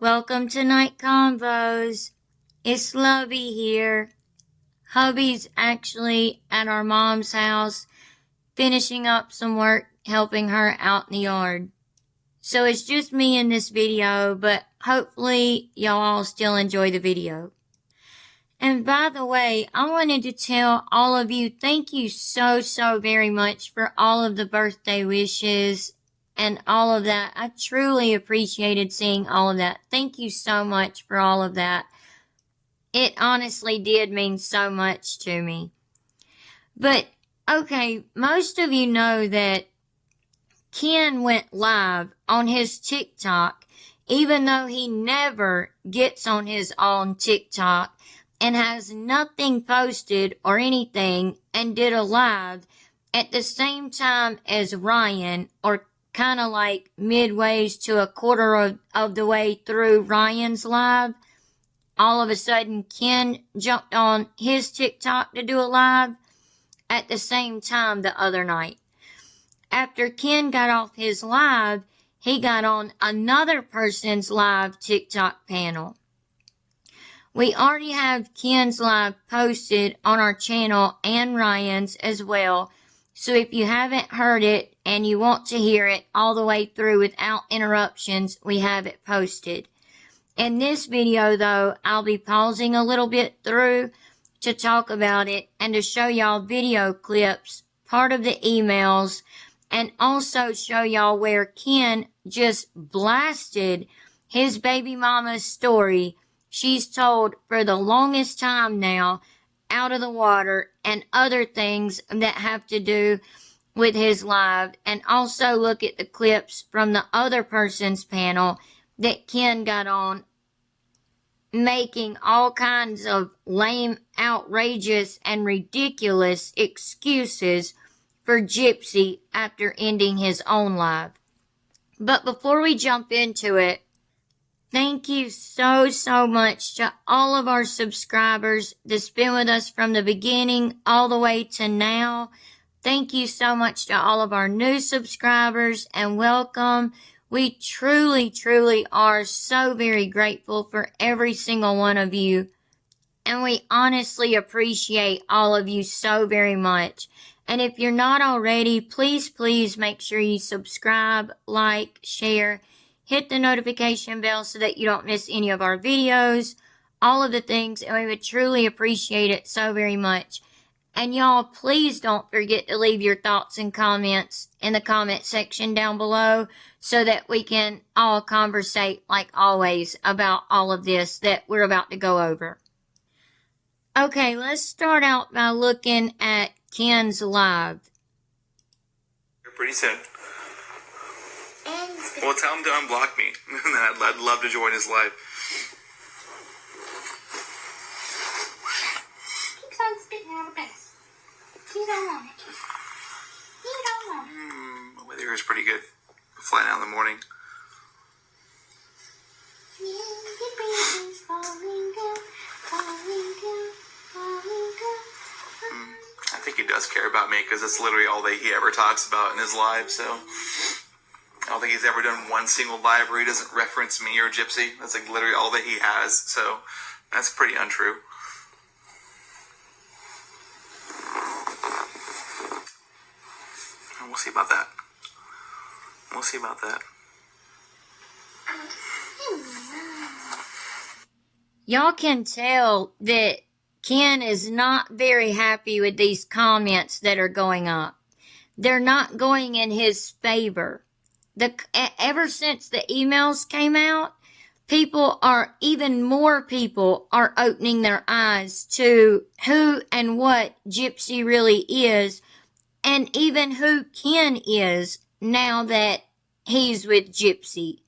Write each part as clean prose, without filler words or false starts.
Welcome to Night Convos. It's Lovey here. Hubby's actually at our mom's house, finishing up some work, helping her out in the yard. So it's just me in this video, but hopefully y'all all still enjoy the video. And by the way, I wanted to tell all of you thank you so very much for all of the birthday wishes and all of that. I truly appreciated seeing all of that. Thank you so much for all of that. It honestly did mean so much to me. But, okay, most of you know that Ken went live on his TikTok, even though he never gets on his own TikTok and has nothing posted or anything, and did a live at the same time as Ryan, or kind of like midways to a quarter of the way through Ryan's live. All of a sudden, Ken jumped on his TikTok to do a live at the same time the other night. After Ken got off his live, he got on another person's live TikTok panel. We already have Ken's live posted on our channel and Ryan's as well. So if you haven't heard it and you want to hear it all the way through without interruptions, we have it posted. In this video though, I'll be pausing a little bit through to talk about it and to show y'all video clips, part of the emails, and also show y'all where Ken just blasted his baby mama's story she's told for the longest time now, out of the water, and other things that have to do with his live, and also look at the clips from the other person's panel that Ken got on, making all kinds of lame, outrageous, and ridiculous excuses for Gypsy after ending his own live. But before we jump into it, thank you so much to all of our subscribers that's been with us from the beginning all the way to now. Thank you so much to all of our new subscribers and welcome. We truly are so very grateful for every single one of you. And we honestly appreciate all of you so very much. And if you're not already, please make sure you subscribe, like, share, hit the notification bell so that you don't miss any of our videos, all of the things, and we would truly appreciate it so very much. And y'all, please don't forget to leave your thoughts and comments in the comment section down below so that we can all conversate, like always, about all of this that we're about to go over. Okay, let's start out by looking at Ken's live. Pretty soon. Well, tell him to unblock me. I'd love to join his live. Keeps on spitting on the face. You don't want it. You don't want it. My weather is pretty good. Flying out in the morning. The baby's falling down, falling down, falling down. I think he does care about me because that's literally all that he ever talks about in his live, so I don't think he's ever done one single live where he doesn't reference me or Gypsy. That's like literally all that he has, so that's pretty untrue. We'll see about that. We'll see about that. Y'all can tell that Ken is not very happy with these comments that are going up. They're not going in his favor. Ever since the emails came out, even more people are opening their eyes to who and what Gypsy really is, and even who Ken is now that he's with Gypsy.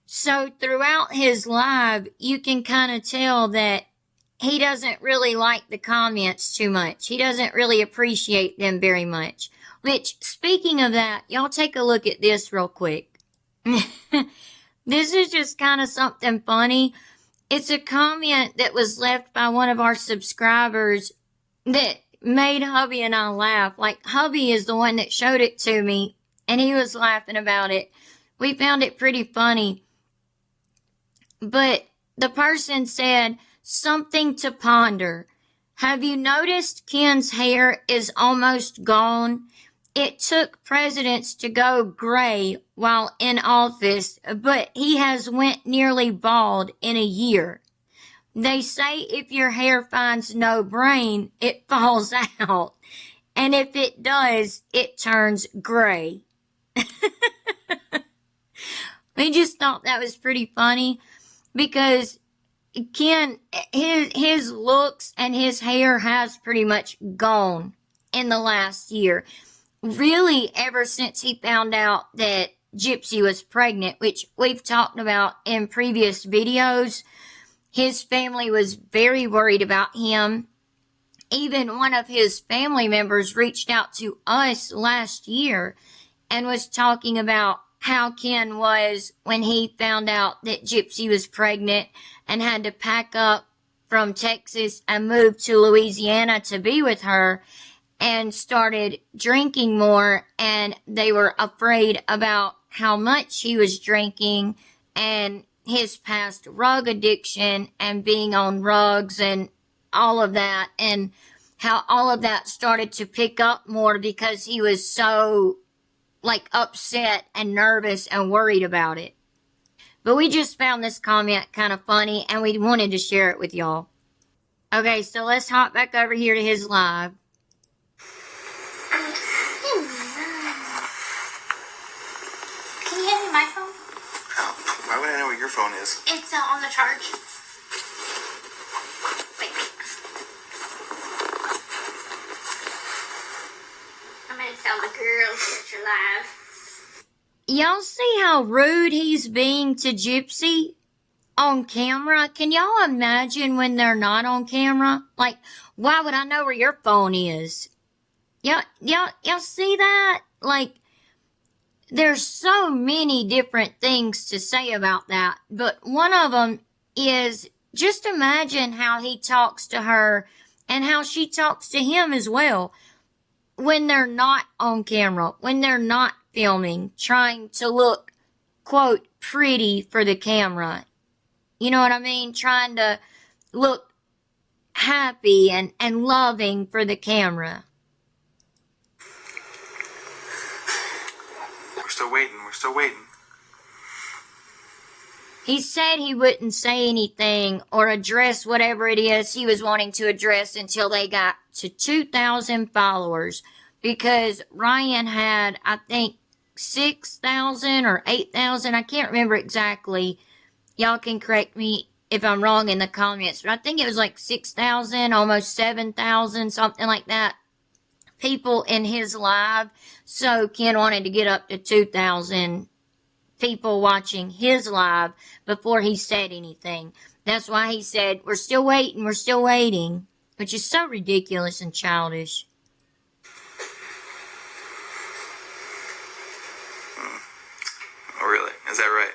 So throughout his live, you can kind of tell that he doesn't really like the comments too much. He doesn't really appreciate them very much. Which, speaking of that, y'all take a look at this real quick. This is just kind of something funny. It's a comment that was left by one of our subscribers that made hubby and I laugh. Like, hubby is the one that showed it to me, and he was laughing about it. We found it pretty funny. but the person said something to ponder. Have you noticed Ken's hair is almost gone? It took presidents to go gray while in office, but he has went nearly bald in a year. They say if your hair finds no brain, it falls out. And if it does, it turns gray. We just thought that was pretty funny because Ken, his looks and his hair has pretty much gone in the last year. Really, ever since he found out that Gypsy was pregnant, which we've talked about in previous videos. His family was very worried about him. Even one of his family members reached out to us last year and was talking about how Ken was when he found out that Gypsy was pregnant and had to pack up from Texas and move to Louisiana to be with her, and started drinking more, and they were afraid about how much he was drinking and his past rug addiction and being on rugs and all of that, and how all of that started to pick up more because he was so upset and nervous and worried about it. But we just found this comment kind of funny and we wanted to share it with y'all. Okay, so let's hop back over here to his live. Can you hand me my phone? Oh, why would I know where your phone is? It's on the charge. Wait. I'm gonna tell my girls that you're live. Y'all see how rude he's being to Gypsy on camera? Can y'all imagine when they're not on camera? Like, why would I know where your phone is? Y'all see that? Like, there's so many different things to say about that, but one of them is just imagine how he talks to her and how she talks to him as well when they're not on camera, when they're not filming, trying to look, quote, pretty for the camera. You know what I mean? Trying to look happy and loving for the camera. We're still waiting. He said he wouldn't say anything or address whatever it is he was wanting to address until they got to 2,000 followers, because Ryan had, I think, 6,000 or 8,000. I can't remember exactly. Y'all can correct me if I'm wrong in the comments, but I think it was like 6,000, almost 7,000, something like that, people in his live. So Ken wanted to get up to 2,000 people watching his live before he said anything. That's why he said, we're still waiting, which is so ridiculous and childish. Oh, really? Is that right?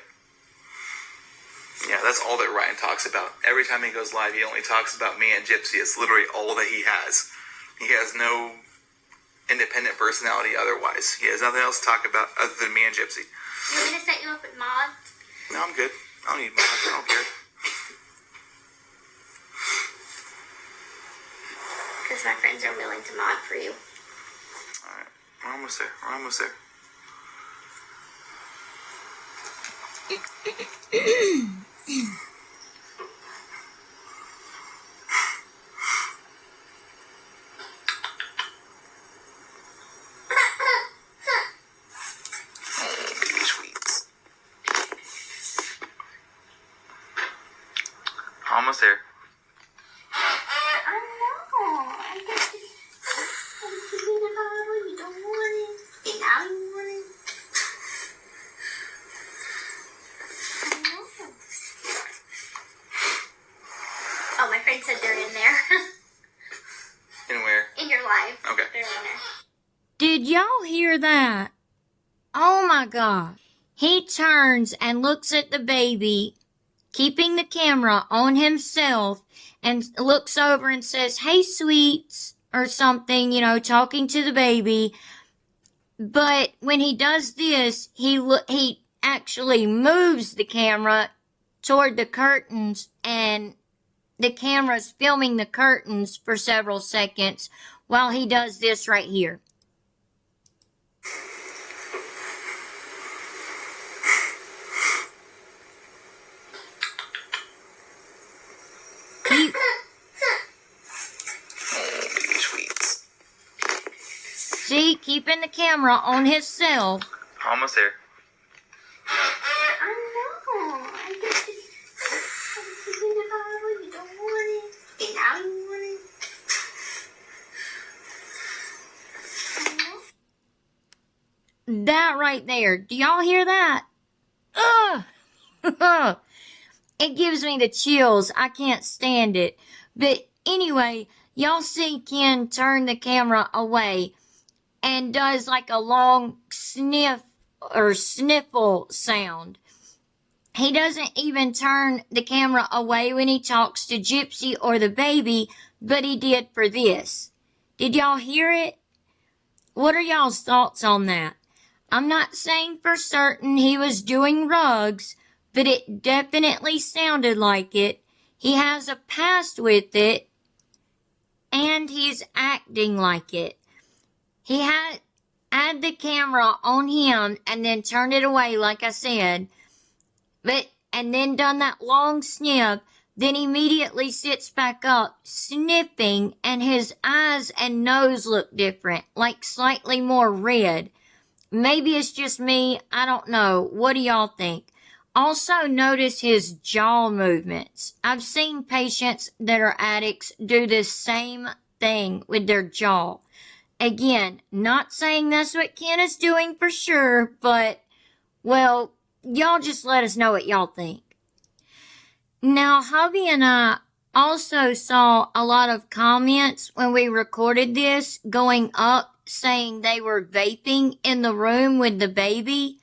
Yeah, that's all that Ryan talks about. Every time he goes live, he only talks about me and Gypsy. It's literally all that he has. He has no independent personality otherwise. He has nothing else to talk about other than me and Gypsy. You want me to set you up with Maud? No, I'm good. I don't need Maud. I don't care. Because my friends are willing to mod for you. Alright, we're almost there. Sweets. Almost there. I know. I guess you need a bottle. You don't want it. And now you want it. I know. Oh, my friend said they're in there. In where? In your live. Okay. They're in there. Did y'all hear that? Oh my God. He turns and looks at the baby, keeping the camera on himself, and looks over and says, hey, sweets, or something, talking to the baby. But when he does this, he actually moves the camera toward the curtains, and the camera's filming the curtains for several seconds while he does this right here. See, keeping the camera on himself. Almost there. I know. I guess it's in the bottle. You don't want it. And now you want it. That right there. Do y'all hear that? Ugh. It gives me the chills. I can't stand it. But anyway, y'all see Ken turn the camera away and does like a long sniff or sniffle sound. He doesn't even turn the camera away when he talks to Gypsy or the baby, but he did for this. Did y'all hear it? What are y'all's thoughts on that? I'm not saying for certain he was doing rugs, but it definitely sounded like it. He has a past with it, and he's acting like it. He had the camera on him and then turned it away, like I said, and then done that long sniff, then immediately sits back up, sniffing, and his eyes and nose look different, like slightly more red. Maybe it's just me, I don't know. What do y'all think? Also notice his jaw movements. I've seen patients that are addicts do the same thing with their jaw. Again, not saying that's what Ken is doing for sure, but, well, y'all just let us know what y'all think. Now, hubby and I also saw a lot of comments when we recorded this going up saying they were vaping in the room with the baby.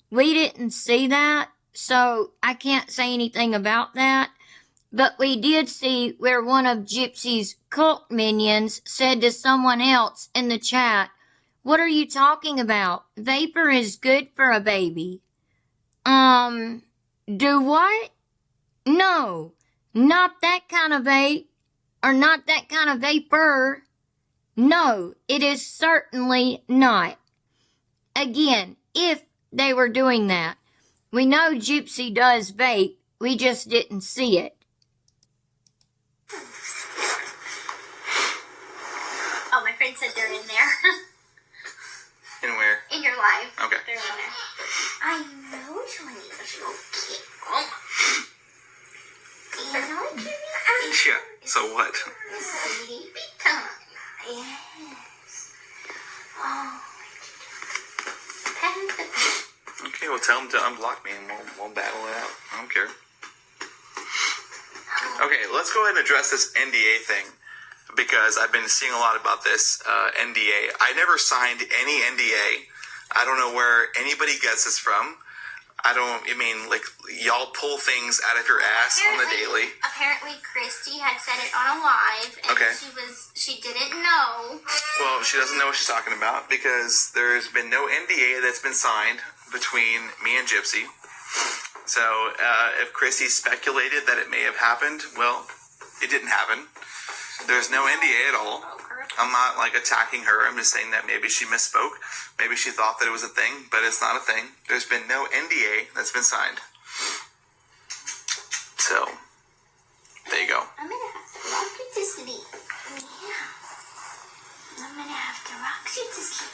We didn't see that, so I can't say anything about that. But we did see where one of Gypsy's cult minions said to someone else in the chat, "What are you talking about? Vapor is good for a baby." Do what? No, not that kind of vape, or not that kind of vapor. No, it is certainly not. Again, if they were doing that. We know Gypsy does vape, we just didn't see it. Oh, my friend said they're in there. In where? In your life. Okay. They're in there. I know, Johnny, but you okay. You know, Jimmy? Yeah, so what? Baby time. Yes. Oh. Okay, well tell him to unblock me and we'll battle it out. I don't care. Okay, let's go ahead and address this NDA thing, because I've been seeing a lot about this NDA. I never signed any NDA. I don't know where anybody gets this from. Y'all pull things out of your ass on the daily. Apparently, Christy had said it on a live, and okay. she didn't know. Well, she doesn't know what she's talking about, because there's been no NDA that's been signed between me and Gypsy. So, if Christy speculated that it may have happened, well, it didn't happen. There's no NDA at all. I'm not, attacking her. I'm just saying that maybe she misspoke. Maybe she thought that it was a thing, but it's not a thing. There's been no NDA that's been signed. So, there you go. I'm going to have to rock you to sleep. Yeah. I'm going to have to rock you to sleep.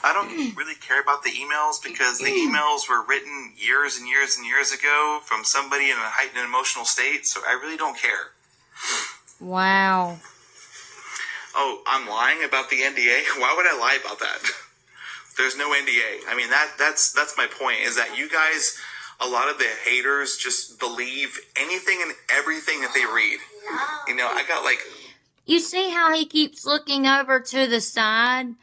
I don't really care about the emails, because the emails were written years and years and years ago from somebody in a heightened emotional state, so I really don't care. Wow. Oh, I'm lying about the NDA? Why would I lie about that? There's no NDA. I mean, that's my point, is that you guys, a lot of the haters just believe anything and everything that they read. You know, I got You see how he keeps looking over to the side?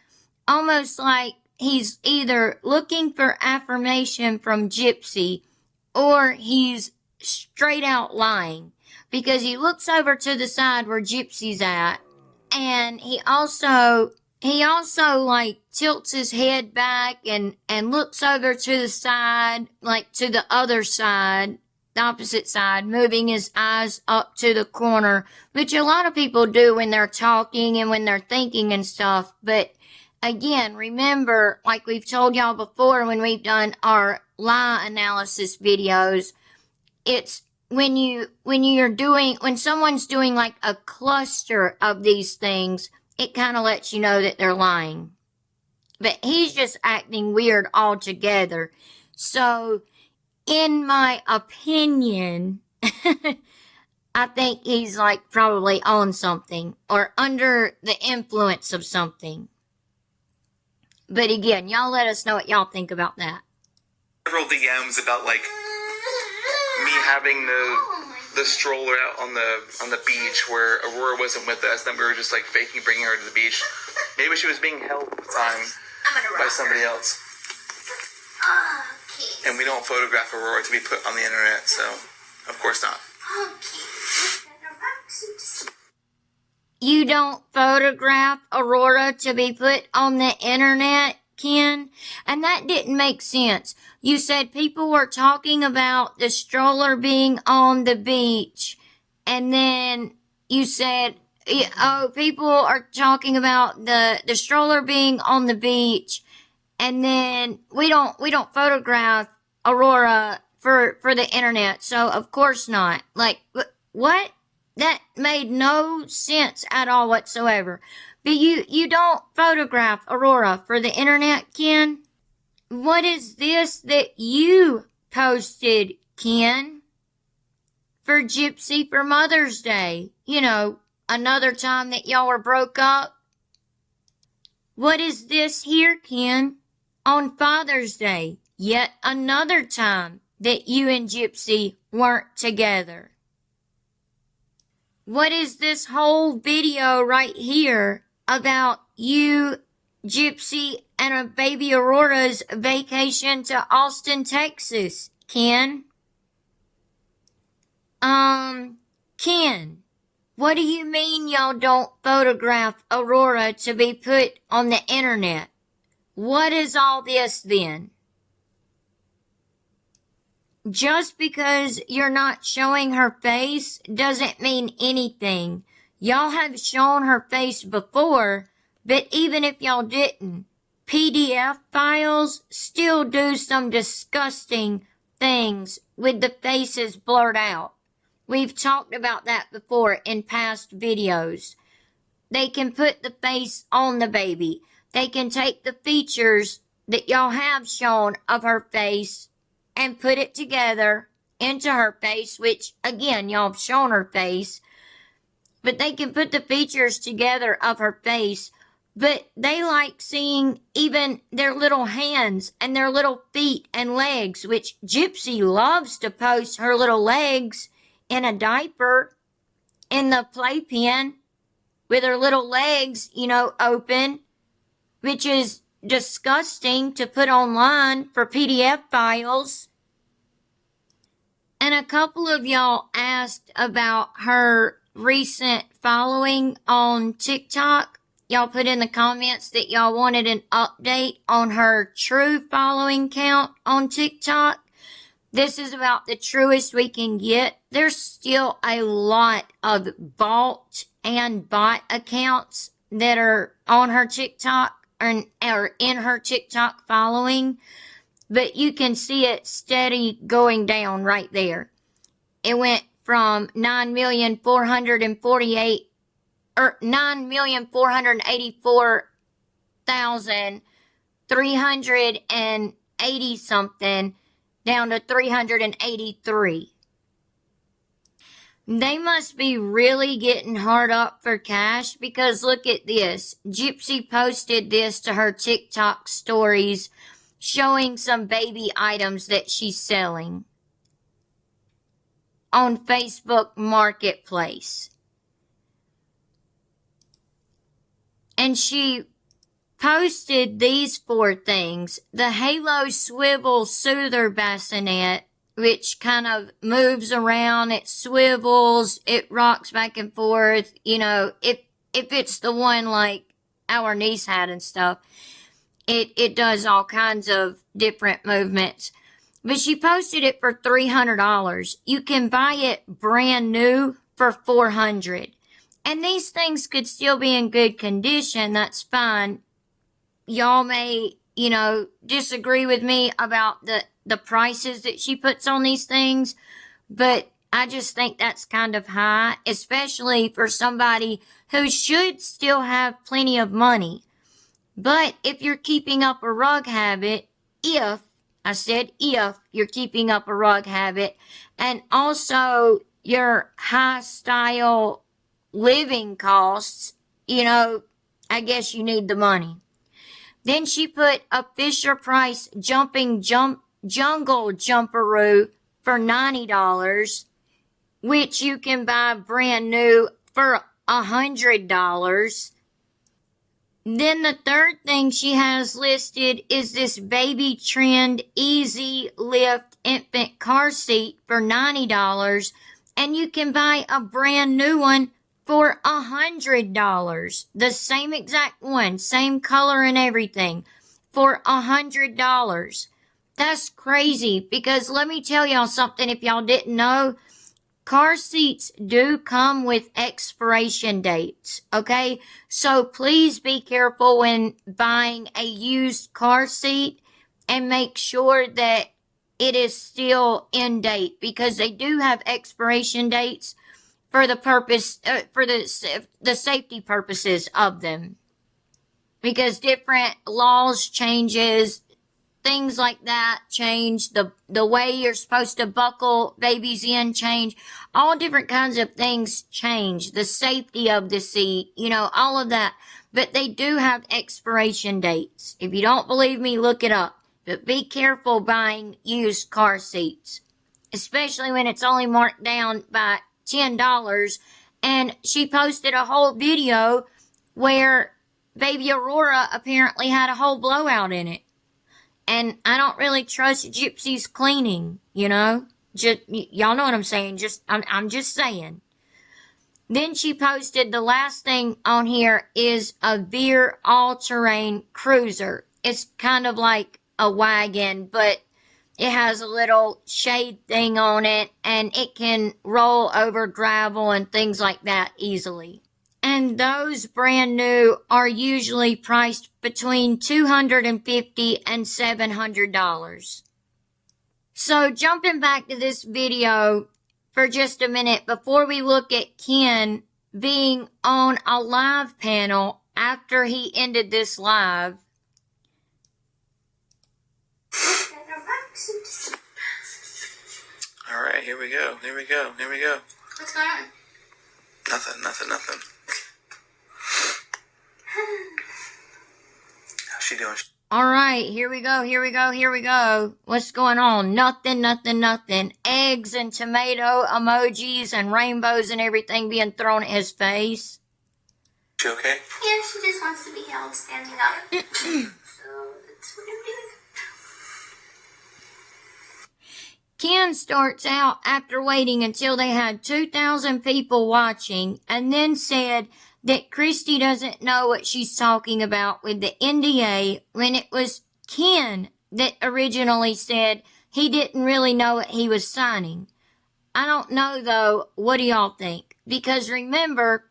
Almost like he's either looking for affirmation from Gypsy or he's straight out lying. Because he looks over to the side where Gypsy's at, and he also tilts his head back and looks over to the side, to the other side, the opposite side, moving his eyes up to the corner, which a lot of people do when they're talking and when they're thinking and stuff. But again, remember, like we've told y'all before when we've done our lie analysis videos, it's when someone's doing like a cluster of these things, it kind of lets you know that they're lying. But he's just acting weird altogether. So, in my opinion, I think he's like probably on something or under the influence of something. But again, y'all let us know what y'all think about that. Several DMs about like me having the stroller out on the beach where Aurora wasn't with us, then we were just like faking bringing her to the beach. Maybe she was being held at the time by somebody else. Okay. And we don't photograph Aurora to be put on the internet, so of course not. You don't photograph Aurora to be put on the internet, Ken? And that didn't make sense. You said people were talking about the stroller being on the beach, and then you said, oh, people are talking about the stroller being on the beach, and then we don't photograph Aurora for the internet, so of course not. Like, what? That made no sense at all whatsoever. But you don't photograph Aurora for the internet, Ken? What is this that you posted, Ken? For Gypsy for Mother's Day? You know, another time that y'all were broke up? What is this here, Ken? On Father's Day, yet another time that you and Gypsy weren't together. What is this whole video right here about you, Gypsy, and a baby Aurora's vacation to Austin, Texas, Ken? Ken, what do you mean y'all don't photograph Aurora to be put on the internet? What is all this then? Just because you're not showing her face doesn't mean anything. Y'all have shown her face before, but even if y'all didn't, PDF files still do some disgusting things with the faces blurred out. We've talked about that before in past videos. They can put the face on the baby. They can take the features that y'all have shown of her face and put it together into her face, which, again, y'all have shown her face. But they can put the features together of her face, but they like seeing even their little hands and their little feet and legs, which Gypsy loves to post her little legs in a diaper in the playpen with her little legs, open, which is disgusting to put online for PDF files. And a couple of y'all asked about her recent following on TikTok. Y'all put in the comments that y'all wanted an update on her true following count on TikTok. This is about the truest we can get. There's still a lot of bought and bot accounts that are on her TikTok or in her TikTok following, but you can see it steady going down right there. It went from 9,484,380 something down to 383. They must be really getting hard up for cash, because look at this. Gypsy posted this to her TikTok stories showing some baby items that she's selling on Facebook Marketplace. And she posted these 4 things. The Halo Swivel Soother Bassinet, which kind of moves around, it swivels, it rocks back and forth. If it's the one like our niece had and stuff, it does all kinds of different movements. But she posted it for $300. You can buy it brand new for $400. And these things could still be in good condition. That's fine. Y'all may, disagree with me about the prices that she puts on these things. But I just think that's kind of high, especially for somebody who should still have plenty of money. But if you're keeping up a rug habit, if you're keeping up a rug habit, and also your high style living costs, I guess you need the money. Then she put a Fisher Price jungle jumperoo for $90, which you can buy brand new for $100. Then the third thing she has listed is this Baby Trend Easy Lift infant car seat for $90, and you can buy a brand new one for $100. The same exact one, same color and everything, for $100. That's crazy, because let me tell y'all something if y'all didn't know. Car seats do come with expiration dates, okay? So please be careful when buying a used car seat and make sure that it is still in date, because they do have expiration dates for the purpose, for the safety purposes of them. Because different laws changes, things like that change, the way you're supposed to buckle babies in change, all different kinds of things change, the safety of the seat, all of that. But they do have expiration dates. If you don't believe me, look it up. But be careful buying used car seats, especially when it's only marked down by $10. And she posted a whole video where baby Aurora apparently had a whole blowout in it. And I don't really trust Gypsy's cleaning, Just, y'all know what I'm saying. I'm just saying. Then she posted the last thing on here is a Veer all-terrain cruiser. It's kind of like a wagon, but it has a little shade thing on it, and it can roll over gravel and things like that easily. And those brand new are usually priced between $250 and $700. So jumping back to this video for just a minute before we look at Ken being on a live panel after he ended this live. All right, here we go. What's going on? Nothing. How's she doing? All right, here we go. What's going on? Nothing. Eggs and tomato emojis and rainbows and everything being thrown at his face. She okay? Yeah, she just wants to be held standing up. So that's what I'm doing. Ken starts out after waiting until they had 2,000 people watching and then said that Christy doesn't know what she's talking about with the NDA when it was Ken that originally said he didn't really know what he was signing. I don't know though. What do y'all think? Because remember,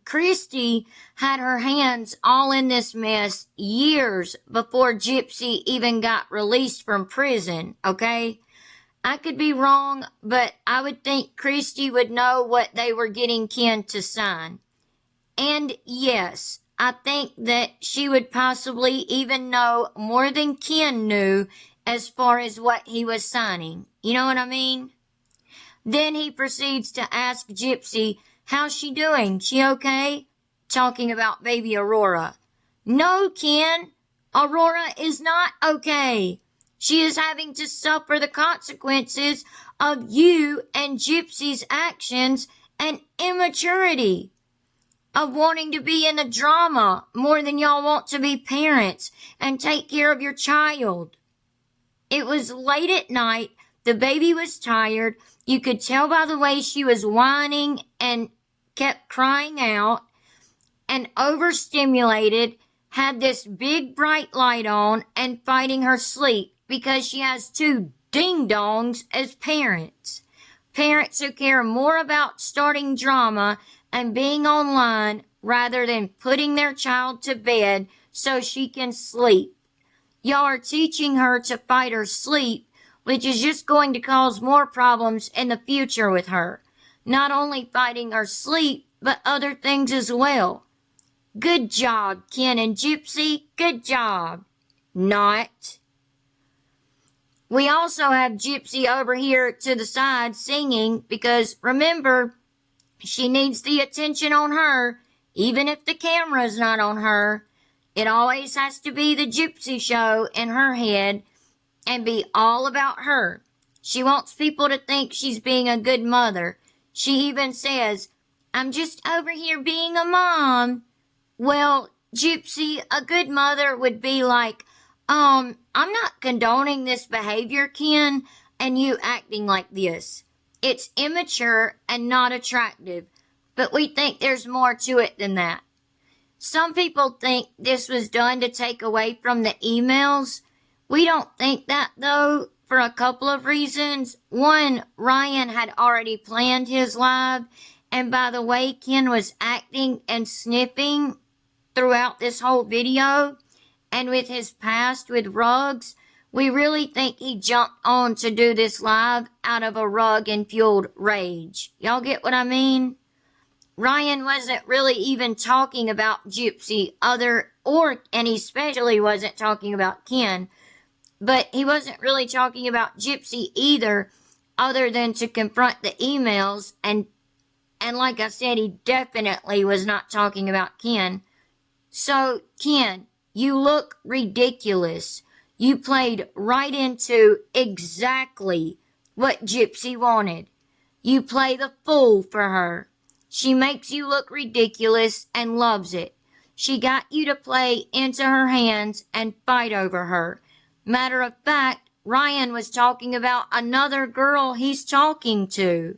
Christy had her hands all in this mess years before Gypsy even got released from prison, okay? I could be wrong, but I would think Christy would know what they were getting Ken to sign. And yes, I think that she would possibly even know more than Ken knew as far as what he was signing. You know what I mean? Then he proceeds to ask Gypsy, how's she doing? She okay? Talking about baby Aurora. No, Ken. Aurora is not okay. She is having to suffer the consequences of you and Gypsy's actions and immaturity. Of wanting to be in the drama more than y'all want to be parents and take care of your child. It was late at night. The baby was tired. You could tell by the way she was whining and kept crying out, and overstimulated, had this big bright light on and fighting her sleep because she has two ding-dongs as parents. Parents who care more about starting drama and being online rather than putting their child to bed so she can sleep. Y'all are teaching her to fight her sleep, which is just going to cause more problems in the future with her. Not only fighting her sleep, but other things as well. Good job, Ken and Gypsy. Good job. Not. We also have Gypsy over here to the side singing because, remember, she needs the attention on her, even if the camera's not on her. It always has to be the Gypsy show in her head and be all about her. She wants people to think she's being a good mother. She even says, I'm just over here being a mom. Well, Gypsy, a good mother would be like, I'm not condoning this behavior, Ken, and you acting like this. It's immature and not attractive, but we think there's more to it than that. Some people think this was done to take away from the emails. We don't think that, though, for a couple of reasons. One, Ryan had already planned his live, and by the way Ken was acting and sniffing throughout this whole video, and with his past with rugs, we really think he jumped on to do this live out of a rug-fueled rage. Y'all get what I mean? Ryan wasn't really even talking about Gypsy and he especially wasn't talking about Ken, but he wasn't really talking about Gypsy either, other than to confront the emails, and like I said, he definitely was not talking about Ken. So, Ken, you look ridiculous. You played right into exactly what Gypsy wanted. You play the fool for her. She makes you look ridiculous and loves it. She got you to play into her hands and fight over her. Matter of fact, Ryan was talking about another girl he's talking to.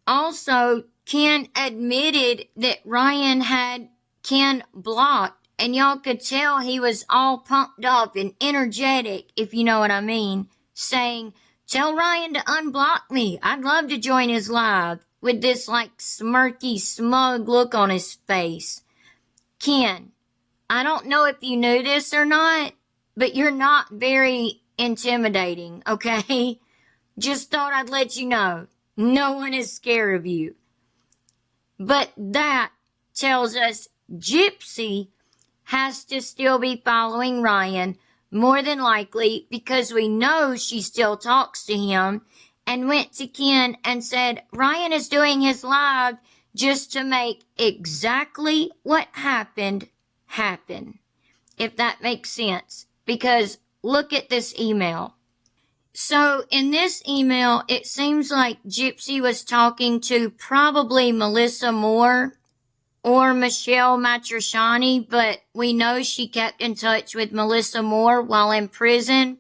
Also, Ken admitted that Ryan had Ken blocked, and y'all could tell he was all pumped up and energetic, if you know what I mean, saying, tell Ryan to unblock me. I'd love to join his live, with this like smirky, smug look on his face. Ken, I don't know if you knew this or not, but you're not very intimidating, okay? Just thought I'd let you know. No one is scared of you. But that tells us Gypsy has to still be following Ryan, more than likely, because we know she still talks to him, and went to Ken and said, Ryan is doing his live just to make exactly what happened happen. If that makes sense. Because look at this email. So in this email, it seems like Gypsy was talking to probably Melissa Moore or Michelle Matriciani, but we know she kept in touch with Melissa Moore while in prison.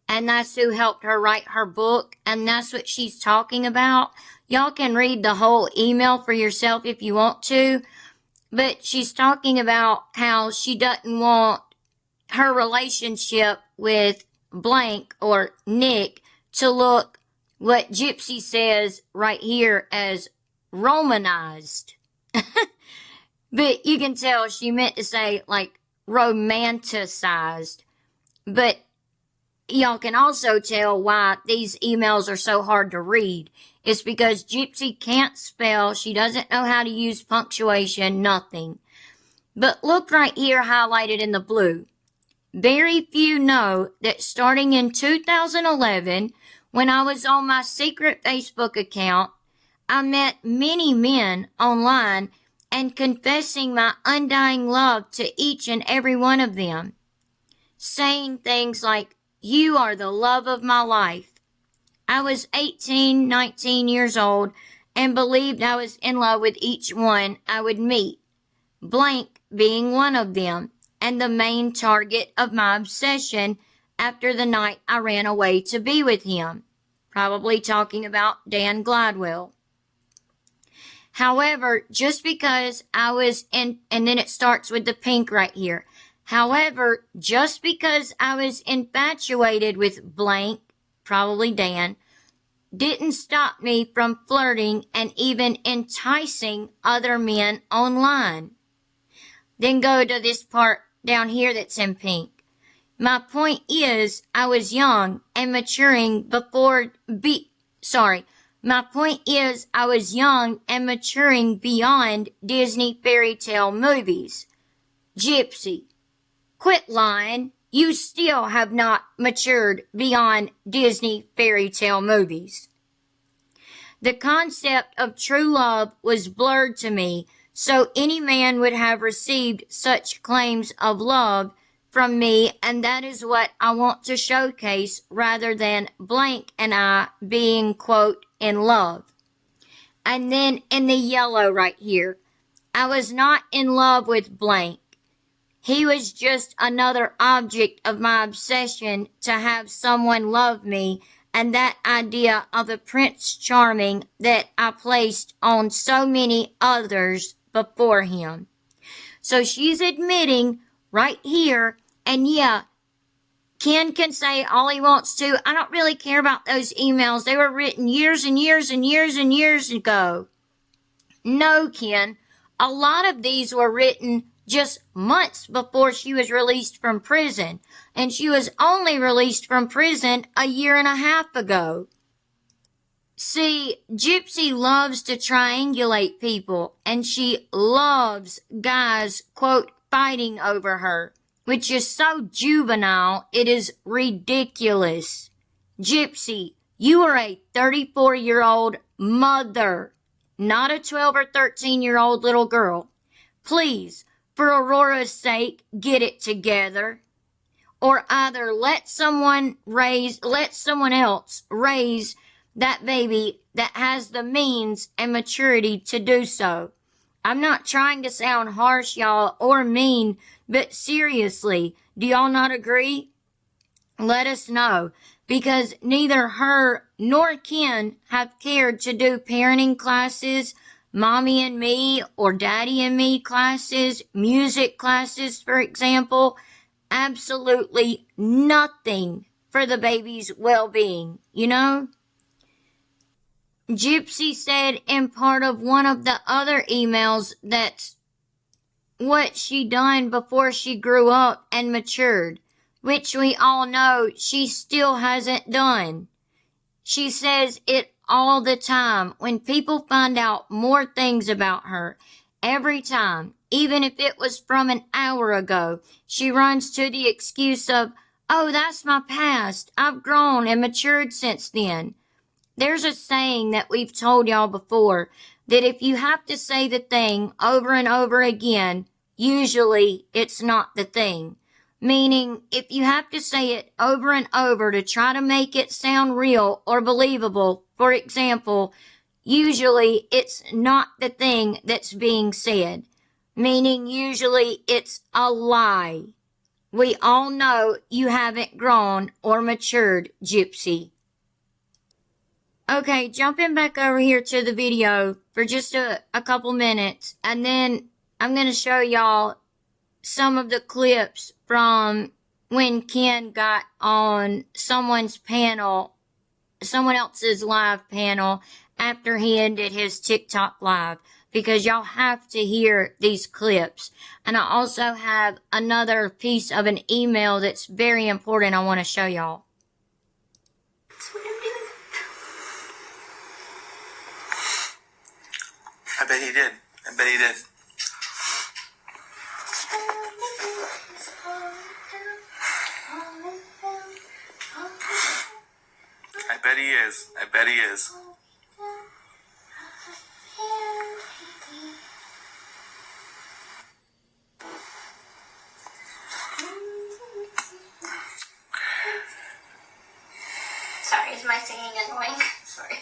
And that's who helped her write her book, and that's what she's talking about. Y'all can read the whole email for yourself if you want to, but she's talking about how she doesn't want her relationship with blank or Nick to look what Gypsy says right here as Romanized. But you can tell she meant to say like romanticized, but y'all can also tell why these emails are so hard to read. It's because Gypsy can't spell, she doesn't know how to use punctuation, nothing. But look right here highlighted in the blue. Very few know that starting in 2011, when I was on my secret Facebook account, I met many men online and confessing my undying love to each and every one of them, saying things like, you are the love of my life. I was 18, 19 years old and believed I was in love with each one I would meet, blank being one of them and the main target of my obsession after the night I ran away to be with him, probably talking about Dan Gladwell. However, just because I was in, and then it starts with the pink right here. However, just because I was infatuated with blank, probably Dan, didn't stop me from flirting and even enticing other men online. Then go to this part down here that's in pink. My point is, I was young and maturing beyond Disney fairy tale movies. Gypsy, quit lying. You still have not matured beyond Disney fairy tale movies. The concept of true love was blurred to me, so any man would have received such claims of love from me, and that is what I want to showcase rather than blank and I being, quote, in love. And then in the yellow right here, I was not in love with blank. He was just another object of my obsession to have someone love me, and that idea of a Prince Charming that I placed on so many others before him. So she's admitting right here, and yeah, Ken can say all he wants to. I don't really care about those emails. They were written years and years and years and years ago. No, Ken, a lot of these were written just months before she was released from prison, and she was only released from prison a year and a half ago. See, Gypsy loves to triangulate people, and she loves guys, quote, fighting over her, which is so juvenile, it is ridiculous. Gypsy, you are a 34-year-old mother, not a 12 or 13-year-old little girl. Please, for Aurora's sake, get it together. Or either let someone else raise that baby that has the means and maturity to do so. I'm not trying to sound harsh, y'all, or mean, but seriously, do y'all not agree? Let us know, because neither her nor Ken have cared to do parenting classes, mommy and me or daddy and me classes, music classes, for example. Absolutely nothing for the baby's well-being, you know? Gypsy said in part of one of the other emails that's what she done before she grew up and matured, which we all know she still hasn't done. She says it all the time when people find out more things about her. Every time, even if it was from an hour ago, she runs to the excuse of, oh, that's my past. I've grown and matured since then. There's a saying that we've told y'all before, that if you have to say the thing over and over again, usually it's not the thing. Meaning, if you have to say it over and over to try to make it sound real or believable, for example, usually it's not the thing that's being said. Meaning, usually it's a lie. We all know you haven't grown or matured, Gypsy. Okay, jumping back over here to the video for just a couple minutes, and then I'm going to show y'all some of the clips from when Ken got on someone else's live panel after he ended his TikTok live, because y'all have to hear these clips. And I also have another piece of an email that's very important I want to show y'all. That's what I'm doing. I bet he did. I bet he is. Sorry, is my singing annoying? Sorry.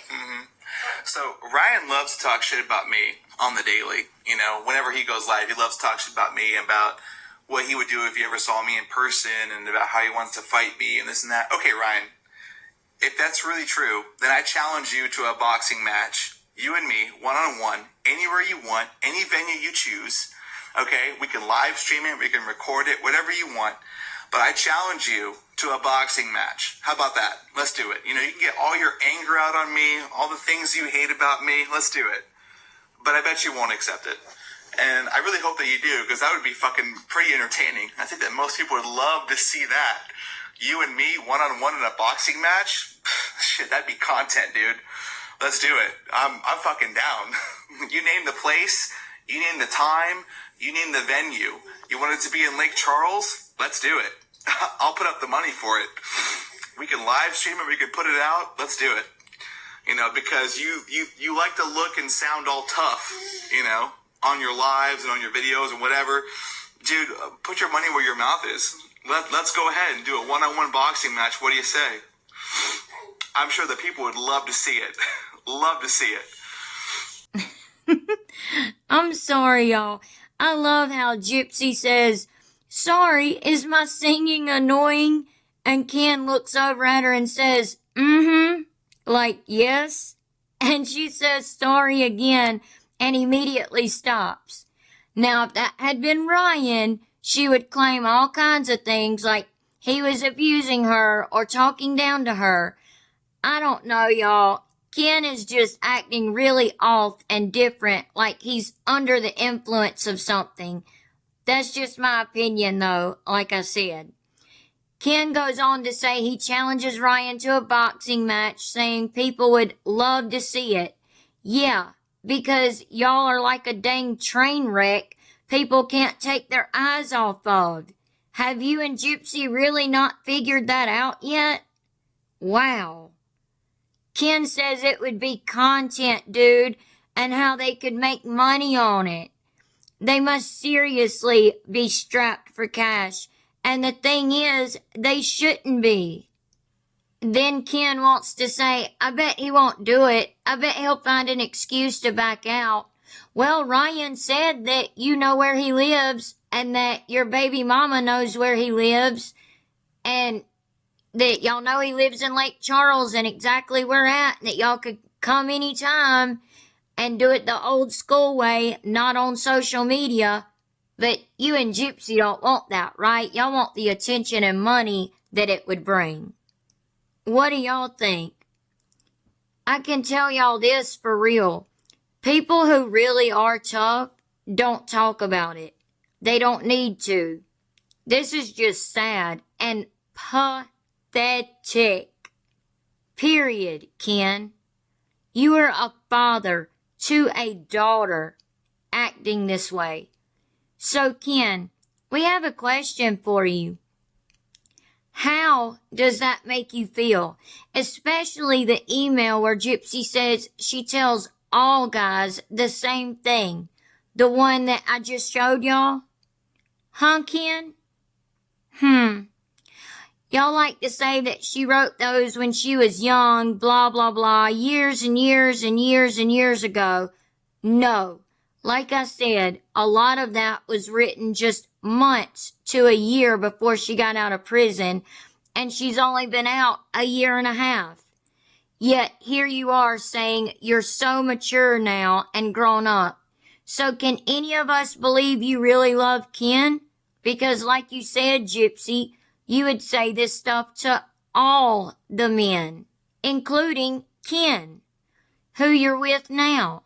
So Ryan loves to talk shit about me on the daily. You know, whenever he goes live, he loves to talk shit about me and about what he would do if he ever saw me in person and about how he wants to fight me and this and that. Okay, Ryan, if that's really true, then I challenge you to a boxing match. You and me, one-on-one, anywhere you want, any venue you choose. Okay? We can live stream it, we can record it, whatever you want. But I challenge you to a boxing match. How about that? Let's do it. You know, you can get all your anger out on me, all the things you hate about me. Let's do it. But I bet you won't accept it. And I really hope that you do, because that would be fucking pretty entertaining. I think that most people would love to see that. You and me, one-on-one in a boxing match? Shit, that'd be content, dude. Let's do it. I'm fucking down. You name the place, you name the time, you name the venue. You want it to be in Lake Charles? Let's do it. I'll put up the money for it. We can live stream it, we can put it out. Let's do it. You know, because you like to look and sound all tough, you know, on your lives and on your videos and whatever. Dude, put your money where your mouth is. Let's go ahead and do a one-on-one boxing match. What do you say? I'm sure that people would love to see it. Love to see it. I'm sorry, y'all. I love how Gypsy says, "Sorry, is my singing annoying?" And Ken looks over at her and says, like, yes. And she says sorry again and immediately stops. Now, if that had been Ryan, she would claim all kinds of things like he was abusing her or talking down to her. I don't know, y'all. Ken is just acting really off and different, like he's under the influence of something. That's just my opinion, though, like I said. Ken goes on to say he challenges Ryan to a boxing match, saying people would love to see it. Yeah, because y'all are like a dang train wreck people can't take their eyes off of. Have you and Gypsy really not figured that out yet? Wow. Ken says it would be content, dude, and how they could make money on it. They must seriously be strapped for cash. And the thing is, they shouldn't be. Then Ken wants to say, I bet he won't do it. I bet he'll find an excuse to back out. Well, Ryan said that you know where he lives and that your baby mama knows where he lives and that y'all know he lives in Lake Charles and exactly where at, and that y'all could come anytime and do it the old school way, not on social media. But you and Gypsy don't want that, right? Y'all want the attention and money that it would bring. What do y'all think? I can tell y'all this for real. People who really are tough don't talk about it. They don't need to. This is just sad and pathetic. Period, Ken. You are a father to a daughter acting this way. So, Ken, we have a question for you. How does that make you feel? Especially the email where Gypsy says she tells all guys the same thing. The one that I just showed y'all? Huh, Ken? Y'all like to say that she wrote those when she was young, blah, blah, blah, years and years and years and years ago. No. Like I said, a lot of that was written just months to a year before she got out of prison, and she's only been out a year and a half. Yet here you are saying you're so mature now and grown up. So can any of us believe you really love Ken? Because like you said, Gypsy, you would say this stuff to all the men, including Ken, who you're with now.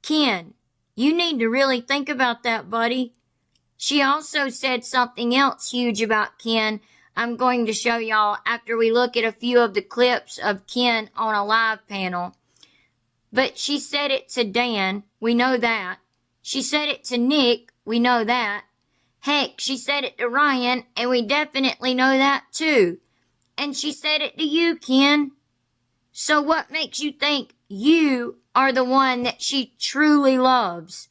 Ken, you need to really think about that, buddy. She also said something else huge about Ken. I'm going to show y'all after we look at a few of the clips of Ken on a live panel. But she said it to Dan. We know that. She said it to Nick. We know that. Heck, she said it to Ryan, and we definitely know that too. And she said it to you, Ken. So what makes you think you are the one that she truly loves?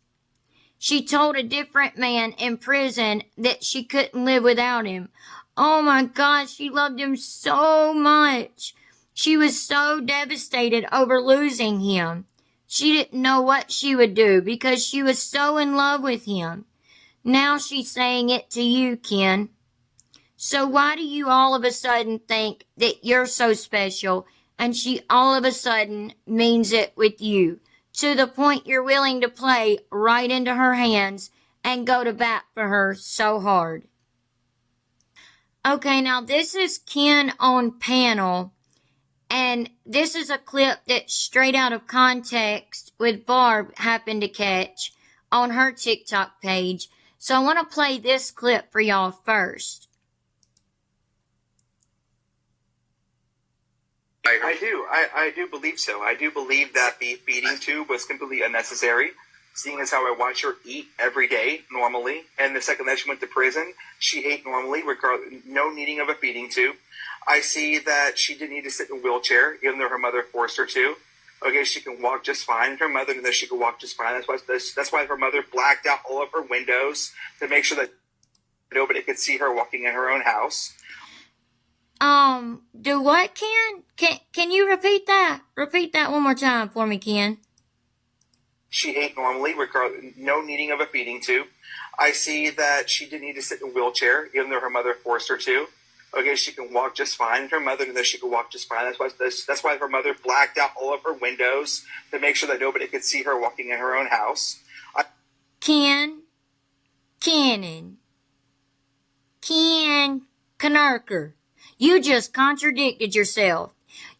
She told a different man in prison that she couldn't live without him. Oh my God, she loved him so much. She was so devastated over losing him. She didn't know what she would do because she was so in love with him. Now she's saying it to you, Ken. So why do you all of a sudden think that you're so special and she all of a sudden means it with you, to the point you're willing to play right into her hands and go to bat for her so hard. Okay, now this is Ken on panel, and this is a clip that's straight out of context with Barb happened to catch on her TikTok page. So I want to play this clip for y'all first. I do believe so. I do believe that the feeding tube was completely unnecessary, seeing as how I watch her eat every day normally. And the second that she went to prison, she ate normally, no needing of a feeding tube. I see that she didn't need to sit in a wheelchair, even though her mother forced her to. Okay, she can walk just fine. Her mother knew that she could walk just fine. That's why her mother blacked out all of her windows to make sure that nobody could see her walking in her own house. Do what, Ken? Can you repeat that? Repeat that one more time for me, Ken. She ate normally, no needing of a feeding tube. I see that she didn't need to sit in a wheelchair, even though her mother forced her to. Okay, she can walk just fine. Her mother knew that she could walk just fine. That's why her mother blacked out all of her windows to make sure that nobody could see her walking in her own house. Ken Knarker, you just contradicted yourself.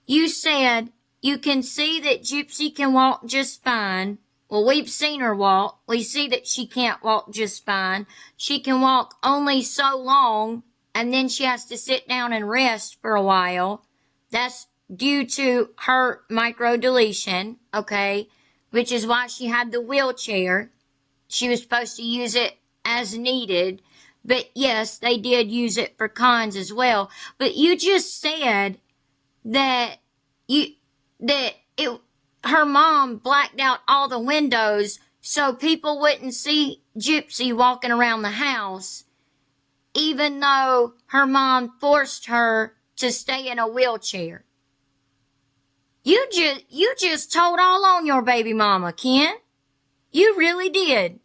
You said you can see that Gypsy can walk just fine. Well, we've seen her walk. We see that she can't walk just fine. She can walk only so long, and then she has to sit down and rest for a while. That's due to her microdeletion, okay? Which is why she had the wheelchair. She was supposed to use it as needed. But yes, they did use it for cons as well. But you just said that her mom blacked out all the windows so people wouldn't see Gypsy walking around the house, even though her mom forced her to stay in a wheelchair. You just told all on your baby mama, Ken. You really did.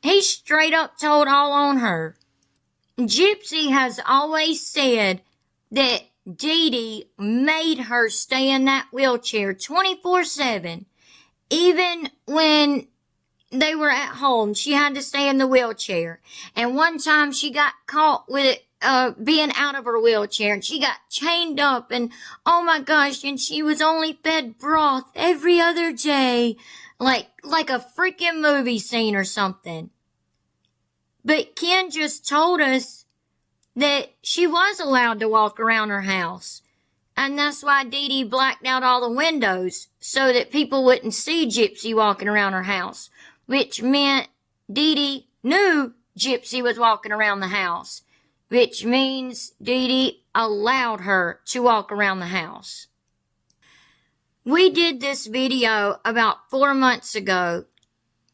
He straight up told all on her. Gypsy has always said that Dee Dee made her stay in that wheelchair 24/7. Even when they were at home, she had to stay in the wheelchair. And one time she got caught with it, being out of her wheelchair, and she got chained up, and oh my gosh, and she was only fed broth every other day, like a freaking movie scene or something. But Ken just told us that she was allowed to walk around her house. And that's why Dee Dee blacked out all the windows, so that people wouldn't see Gypsy walking around her house. Which meant Dee Dee knew Gypsy was walking around the house. Which means Dee Dee allowed her to walk around the house. We did this video about 4 months ago,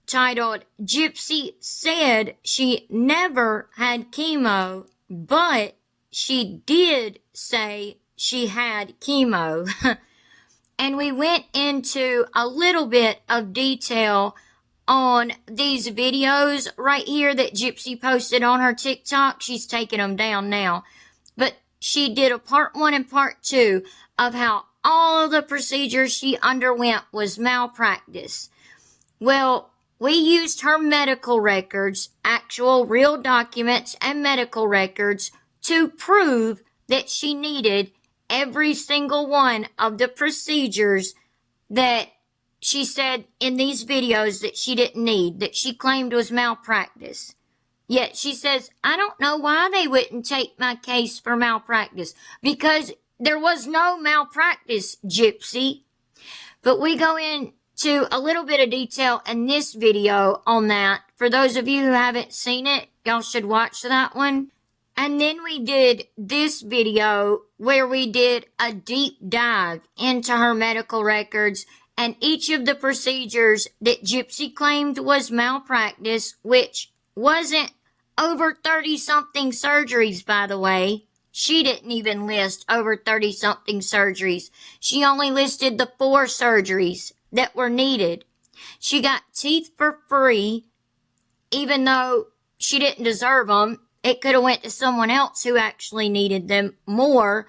titled, Gypsy Said She Never Had Chemo, but she did say she had chemo. And we went into a little bit of detail on these videos right here that Gypsy posted on her TikTok. She's taking them down now. But she did a part 1 and part 2 of how all of the procedures she underwent was malpractice. Well, we used her medical records, actual real documents and medical records, to prove that she needed every single one of the procedures that she said in these videos that she didn't need, that she claimed was malpractice. Yet she says, I don't know why they wouldn't take my case for malpractice, because there was no malpractice, Gypsy. But we go into a little bit of detail in this video on that. For those of you who haven't seen it, y'all should watch that one. And then we did this video where we did a deep dive into her medical records and each of the procedures that Gypsy claimed was malpractice, which wasn't over 30-something surgeries, by the way. She didn't even list over 30-something surgeries. She only listed the 4 surgeries that were needed. She got teeth for free, even though she didn't deserve them. It could have went to someone else who actually needed them more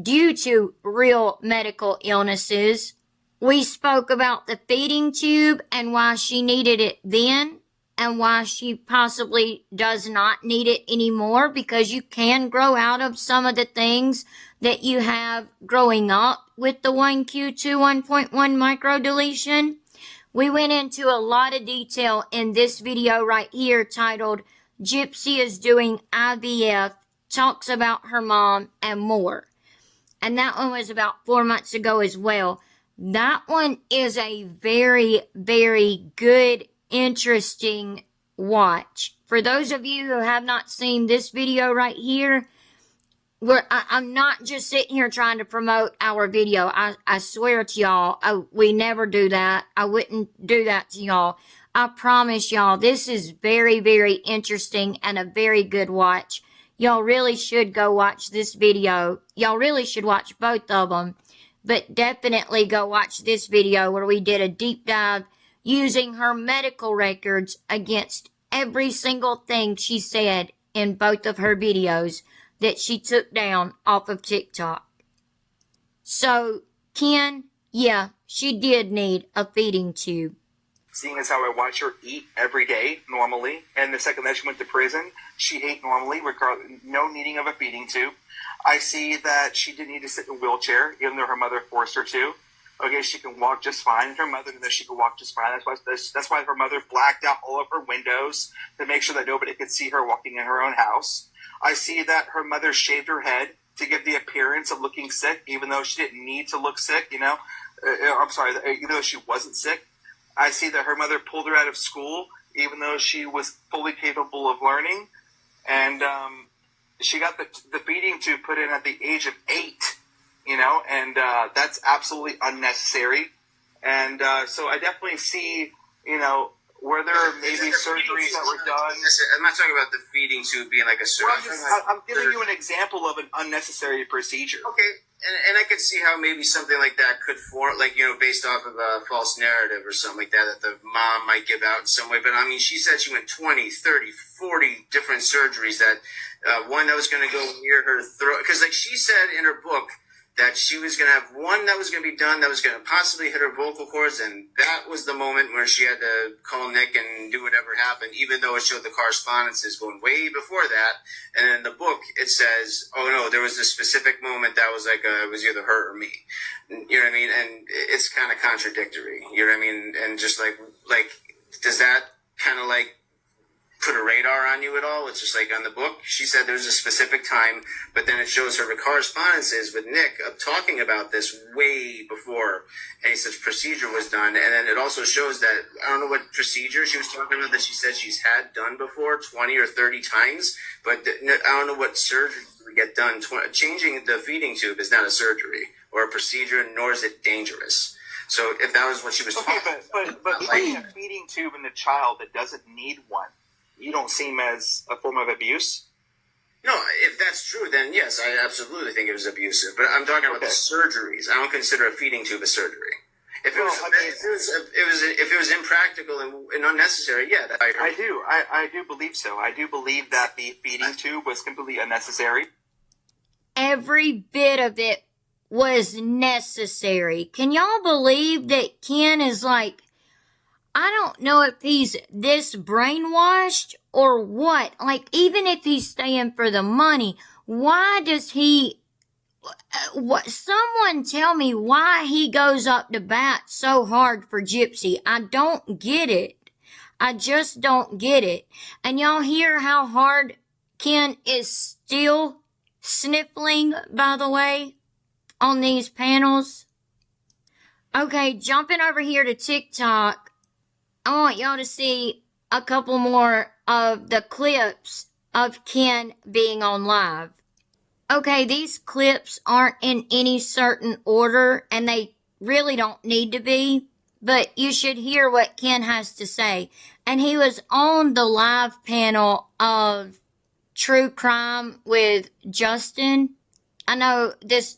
due to real medical illnesses. We spoke about the feeding tube and why she needed it then and why she possibly does not need it anymore, because you can grow out of some of the things that you have growing up with the 1Q2 1.1 micro deletion. We went into a lot of detail in this video right here titled Gypsy is Doing IVF, talks about her mom and more. And that one was about 4 months ago as well. That one is a very, very good, interesting watch. For those of you who have not seen this video right here, I'm not just sitting here trying to promote our video. I swear to y'all, we never do that. I wouldn't do that to y'all. I promise y'all, this is very, very interesting and a very good watch. Y'all really should go watch this video. Y'all really should watch both of them. But definitely go watch this video where we did a deep dive using her medical records against every single thing she said in both of her videos that she took down off of TikTok. So, Ken, yeah, she did need a feeding tube. Seeing as how I watch her eat every day normally, and the second that she went to prison, she ate normally, no needing of a feeding tube. I see that she didn't need to sit in a wheelchair, even though her mother forced her to. Okay, she can walk just fine, and her mother knew that she could walk just fine. That's why her mother blacked out all of her windows to make sure that nobody could see her walking in her own house. I see that her mother shaved her head to give the appearance of looking sick, even though she didn't need to look sick, even though she wasn't sick. I see that her mother pulled her out of school, even though she was fully capable of learning. And she got the feeding tube put in at the age of 8, and that's absolutely unnecessary. And so I definitely see, were there maybe surgeries that were done? I'm not talking about the feeding tube being like a surgery. Well, I'm giving you an example of an unnecessary procedure. Okay, and I could see how maybe something like that could form, based off of a false narrative or something like that the mom might give out in some way. But, I mean, she said she went 20, 30, 40 different surgeries that one that was going to go near her throat. Because, she said in her book that she was going to have one that was going to be done that was going to possibly hit her vocal cords, and that was the moment where she had to call Nick and do whatever happened, even though it showed the correspondences going way before that. And in the book, it says, oh no, there was this specific moment that was it was either her or me. You know what I mean? And it's kind of contradictory. You know what I mean? And just does that kind of put a radar on you at all? It's just on the book, she said there's a specific time, but then it shows her correspondences with Nick of talking about this way before any such procedure was done. And then it also shows that, I don't know what procedure she was talking about that she said she's had done before 20 or 30 times, but I don't know what surgery would get done. Changing the feeding tube is not a surgery or a procedure, nor is it dangerous. So if that was what she was talking about. But putting a feeding tube in a child that doesn't need one, you don't seem as a form of abuse? No, if that's true, then yes, I absolutely think it was abusive. But I'm talking about the surgeries. I don't consider a feeding tube a surgery. If it was impractical and unnecessary, yeah. I do believe so. I do believe that the feeding tube was completely unnecessary. Every bit of it was necessary. Can y'all believe that Ken is I don't know if he's this brainwashed or what. Even if he's staying for the money, why does he... Someone tell me why he goes up to bat so hard for Gypsy. I don't get it. I just don't get it. And y'all hear how hard Ken is still sniffling, by the way, on these panels? Okay, jumping over here to TikTok, I want y'all to see a couple more of the clips of Ken being on live. Okay, these clips aren't in any certain order, and they really don't need to be, but you should hear what Ken has to say. And he was on the live panel of True Crime with Justin. I know this